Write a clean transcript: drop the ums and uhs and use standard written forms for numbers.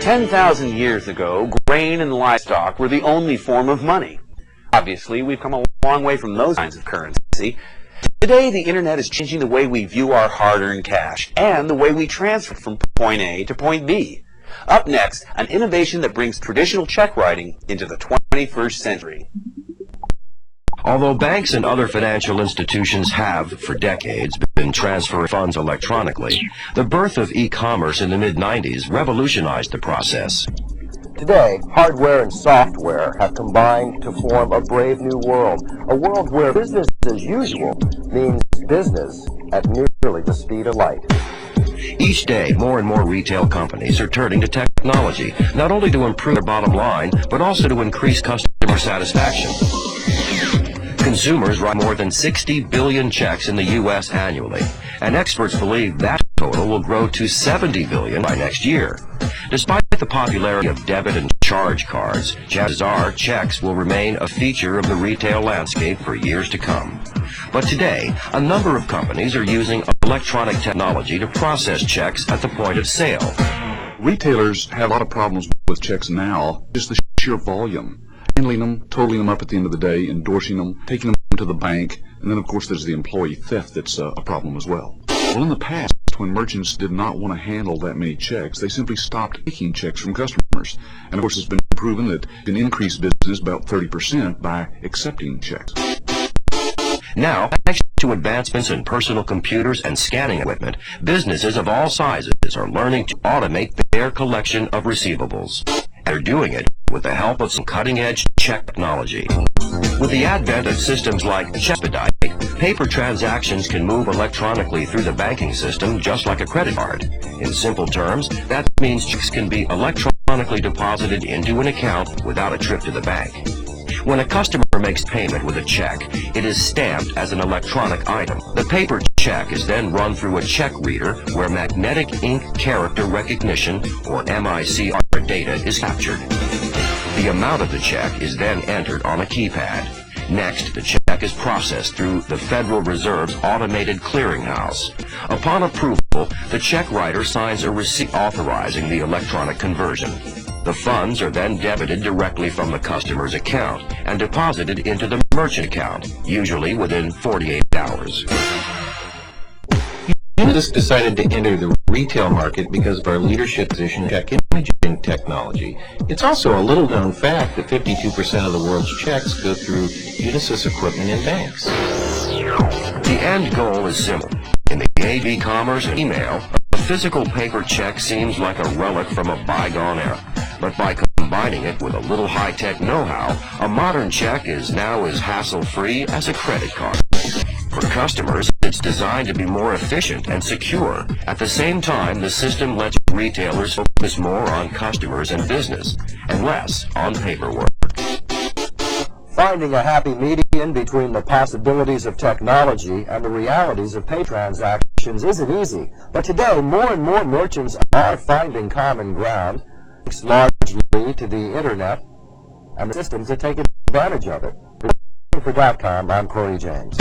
10,000 years ago, grain and livestock were the only form of money. Obviously, we've come a long way from those kinds of currency. Today, the internet is changing the way we view our hard-earned cash and the way we transfer from point A to point B. Up next, an innovation that brings traditional check writing into the 21st century. Although banks and other financial institutions have, for decades, been transferring funds electronically, the birth of e-commerce in the mid-90s revolutionized the process. Today, hardware and software have combined to form a brave new world, a world where business as usual means business at nearly the speed of light. Each day, more and more retail companies are turning to technology, not only to improve their bottom line, but also to increase customer satisfaction. Consumers write more than 60 billion checks in the U.S. annually, and experts believe that total will grow to 70 billion by next year. Despite the popularity of debit and charge cards, chances are checks will remain a feature of the retail landscape for years to come. But today, a number of companies are using electronic technology to process checks at the point of sale. Retailers have a lot of problems with checks now, just the sheer volume. Handling them, totaling them up at the end of the day, endorsing them, taking them to the bank, and then of course there's the employee theft that's a problem as well. Well, in the past, when merchants did not want to handle that many checks, they simply stopped taking checks from customers. And of course it's been proven that it can increase business about 30% by accepting checks. Now, thanks to advancements in personal computers and scanning equipment, businesses of all sizes are learning to automate their collection of receivables. And they're doing it with the help of some cutting-edge check technology. With the advent of systems like Checkspedite, paper transactions can move electronically through the banking system just like a credit card. In simple terms, that means checks can be electronically deposited into an account without a trip to the bank. When a customer makes payment with a check, it is stamped as an electronic item. The paper check is then run through a check reader where magnetic ink character recognition, or MICR data, is captured. The amount of the check is then entered on a keypad. Next, the check is processed through the Federal Reserve's automated clearinghouse. Upon approval, the check writer signs a receipt authorizing the electronic conversion. The funds are then debited directly from the customer's account and deposited into the merchant account, usually within 48 hours. Unisys decided to enter the retail market because of our leadership position in check imaging technology. It's also a little-known fact that 52% of the world's checks go through Unisys equipment in banks. The end goal is simple. In the age of e-commerce and email, a physical paper check seems like a relic from a bygone era. But by combining it with a little high-tech know-how, a modern check is now as hassle-free as a credit card. For customers, it's designed to be more efficient and secure. At the same time, the system lets retailers focus more on customers and business, and less on paperwork. Finding a happy median between the possibilities of technology and the realities of pay transactions isn't easy. But today, more and more merchants are finding common ground, thanks largely to the internet and the systems that take advantage of it. For .com, I'm Corey James.